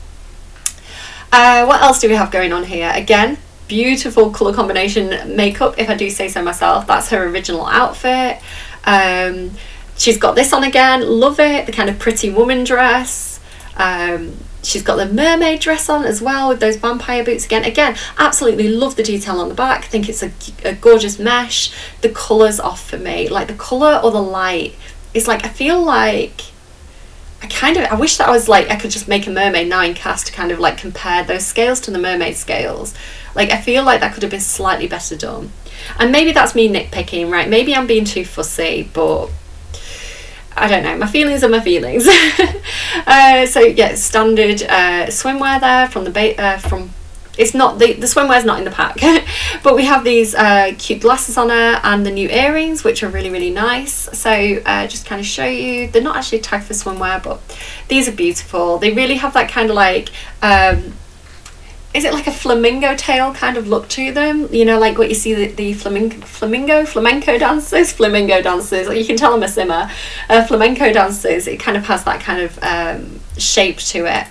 What else do we have going on here? Again, beautiful colour combination makeup, if I do say so myself. That's her original outfit. She's got this on again, love it, the kind of pretty woman dress. She's got the mermaid dress on as well with those vampire boots again, absolutely love the detail on the back. I think it's a gorgeous mesh. The colours off for me, like the colour or the light, it's like I feel like I wish that I was like I could just make a mermaid 9 cast to kind of like compare those scales to the mermaid scales. Like I feel like that could have been slightly better done, and maybe that's me nitpicking, right? Maybe I'm being too fussy, but I don't know, my feelings are my feelings. So yeah, standard swimwear there from the it's not the swimwear's not in the pack, but we have these cute glasses on her and the new earrings, which are really nice. So just kind of show you, they're not actually tagged for swimwear, but these are beautiful. They really have that kind of like is it like a flamingo tail kind of look to them, you know, like what you see the flamenco dancers, like you can tell I'm a simmer, flamenco dancers. It kind of has that kind of shape to it.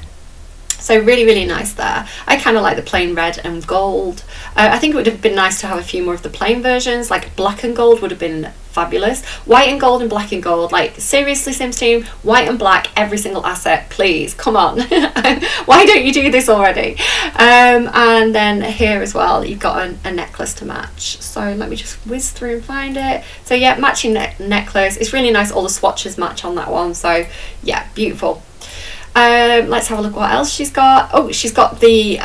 So really nice there. I kind of like the plain red and gold. I think it would have been nice to have a few more of the plain versions, like black and gold would have been fabulous. White and gold and black and gold, like seriously Sims team, white and black every single asset, please, come on. Why don't you do this already? And then here as well you've got a necklace to match. So let me just whiz through and find it. So yeah, matching necklace. It's really nice, all the swatches match on that one, so yeah, beautiful. Let's have a look what else she's got. Oh, she's got the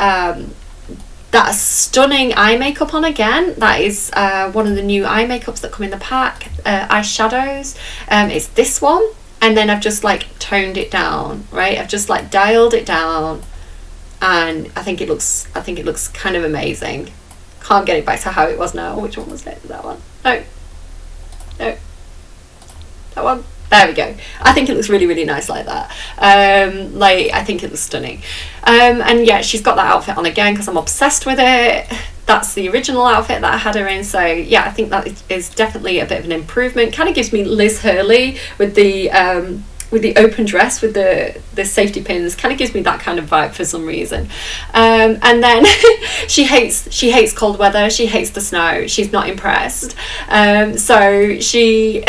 that stunning eye makeup on again. That is one of the new eye makeups that come in the pack, eyeshadows. It's this one, and then I've just like toned it down, right? I've just like dialed it down, and I think it looks kind of amazing. Can't get it back to how it was now. Which one was it? That one? No, that one. There we go. I think it looks really nice like that. Like I think it looks stunning. And yeah, she's got that outfit on again because I'm obsessed with it. That's the original outfit that I had her in. So yeah, I think that is definitely a bit of an improvement. Kind of gives me Liz Hurley with the open dress with the safety pins. Kind of gives me that kind of vibe for some reason. And then she hates cold weather. She hates the snow. She's not impressed. So she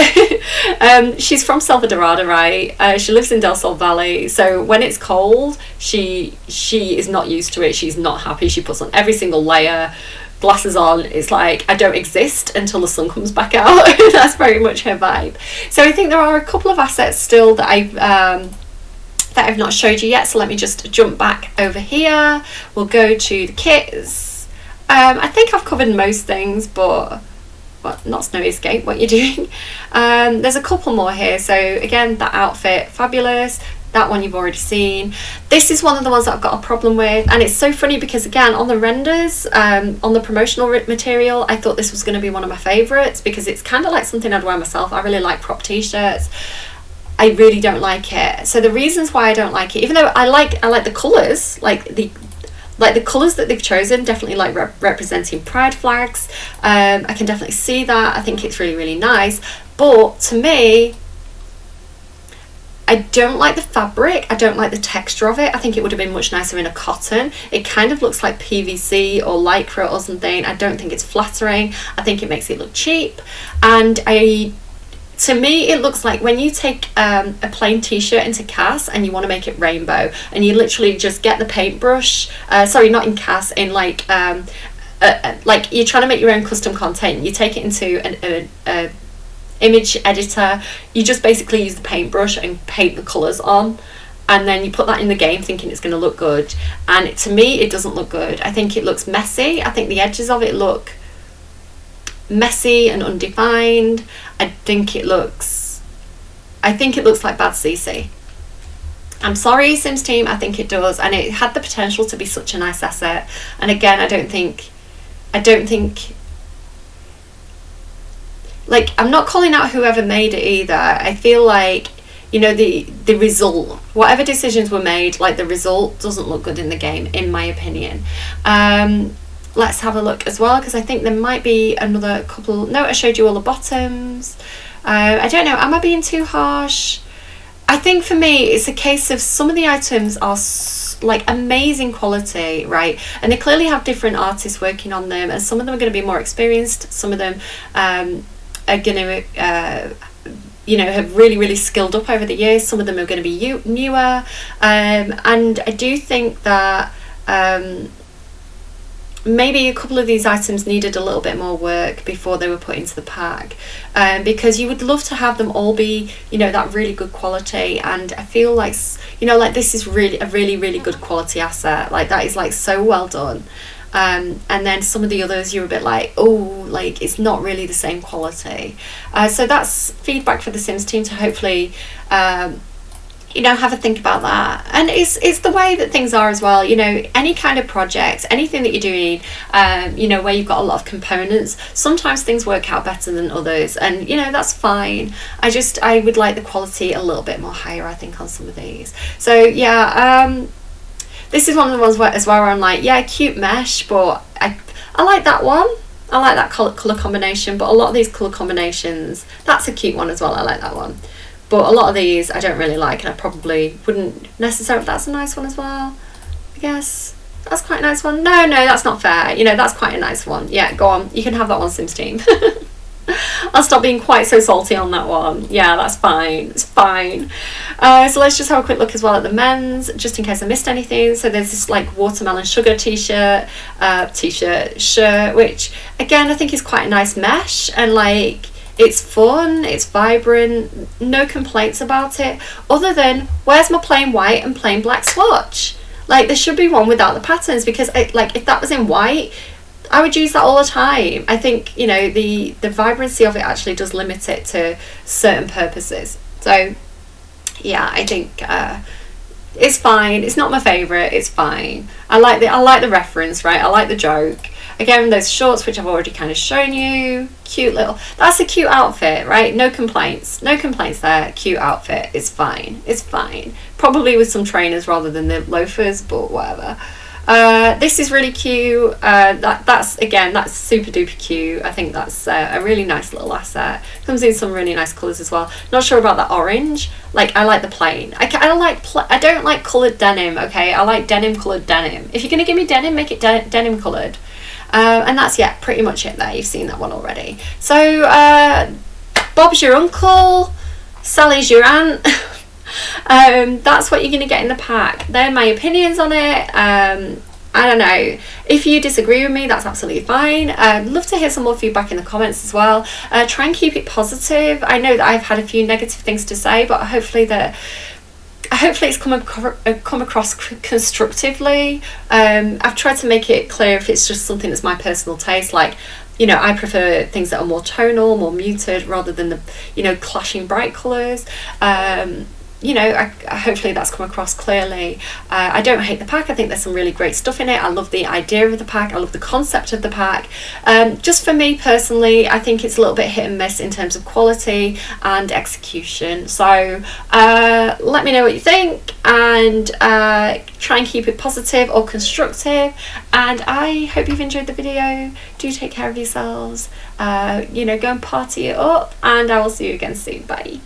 she's from Salvadorada, right? She lives in Del Sol Valley. So when it's cold, she is not used to it. She's not happy. She puts on every single layer. Glasses on, it's like I don't exist until the sun comes back out. That's very much her vibe. So I think there are a couple of assets still that I've not showed you yet, so let me just jump back over here. We'll go to the kits. I think I've covered most things, but not Snowy Escape, what you're doing. There's a couple more here. So again, that outfit, fabulous. That one you've already seen. This is one of the ones that I've got a problem with, and it's so funny because again on the renders, on the promotional material, I thought this was going to be one of my favourites because it's kind of like something I'd wear myself. I really like crop t-shirts. I really don't like it. So the reasons why I don't like it, even though I like the colours, like the colours that they've chosen, definitely like representing pride flags. I can definitely see that. I think it's really, really nice. But to me, I don't like the fabric. I don't like the texture of it. I think it would have been much nicer in a cotton. It kind of looks like PVC or lycra or something. I don't think it's flattering. I think it makes it look cheap. And to me, it looks like when you take a plain t-shirt into CAS and you want to make it rainbow, and you literally just get the paintbrush, sorry, not in CAS, in like you're trying to make your own custom content. You take it into an image editor, you just basically use the paintbrush and paint the colours on, and then you put that in the game thinking it's going to look good, and to me it doesn't look good. I think it looks messy. I think the edges of it look messy and undefined. I think it looks like bad CC. I'm sorry, Sims team, I think it does, and it had the potential to be such a nice asset. And again, I don't think like, I'm not calling out whoever made it either. I feel like, you know, the result, whatever decisions were made, like the result doesn't look good in the game, in my opinion. Let's have a look as well, because I think there might be another couple. No, I showed you all the bottoms. I don't know, am I being too harsh? I think for me it's a case of some of the items are like amazing quality, right, and they clearly have different artists working on them, and some of them are going to be more experienced, some of them are going to you know, have really, really skilled up over the years, some of them are going to be newer, and I do think that maybe a couple of these items needed a little bit more work before they were put into the pack, because you would love to have them all be, you know, that really good quality. And I feel like, you know, like this is really a really good quality asset, like that is like so well done, and then some of the others you're a bit like, oh, like it's not really the same quality. So that's feedback for the Sims team to hopefully you know, have a think about that. And it's the way that things are as well, you know, any kind of project, anything that you're doing, you know, where you've got a lot of components, sometimes things work out better than others, and you know, that's fine. I would like the quality a little bit more higher, I think, on some of these. So yeah, this is one of the ones where I'm like, yeah, cute mesh, but I like that one. I like that colour combination, but a lot of these colour combinations, that's a cute one as well, I like that one. But a lot of these I don't really like, and I probably wouldn't necessarily. That's a nice one as well, I guess. That's quite a nice one. No, that's not fair. You know, that's quite a nice one. Yeah, go on. You can have that one, Sims team. I'll stop being quite so salty on that one. Yeah, that's fine. It's fine. So let's just have a quick look as well at the men's, just in case I missed anything. So there's this like watermelon sugar shirt, which again I think is quite a nice mesh, and like, it's fun, it's vibrant, no complaints about it, other than where's my plain white and plain black swatch? Like, there should be one without the patterns, because like if that was in white, I would use that all the time. I think, you know, the vibrancy of it actually does limit it to certain purposes. So yeah, I think it's fine. It's not my favourite, it's fine. I like the reference, right? I like the joke. Again, those shorts, which I've already kind of shown you, cute little, that's a cute outfit, right? No complaints there. Cute outfit, it's fine, probably with some trainers rather than the loafers, but whatever. This is really cute. That's super duper cute. I think that's a really nice little asset. Comes in some really nice colours as well. Not sure about that orange. Like, I like the plain. I don't like coloured denim, okay? I like denim coloured denim. If you're going to give me denim, make it denim coloured. And that's, yeah, pretty much it there. You've seen that one already. So Bob's your uncle, Sally's your aunt. That's what you're going to get in the pack. They're my opinions on it. I don't know, if you disagree with me, that's absolutely fine. Love to hear some more feedback in the comments as well. Try and keep it positive. I know that I've had a few negative things to say, but hopefully it's come across constructively. I've tried to make it clear if it's just something that's my personal taste, like, you know, I prefer things that are more tonal, more muted, rather than the, you know, clashing bright colours. you know, hopefully that's come across clearly. I don't hate the pack. I think there's some really great stuff in it. I love the idea of the pack. I love the concept of the pack. Just for me personally, I think it's a little bit hit and miss in terms of quality and execution. So let me know what you think, and try and keep it positive or constructive. And I hope you've enjoyed the video. Do take care of yourselves. You know, go and party it up, and I will see you again soon. Bye.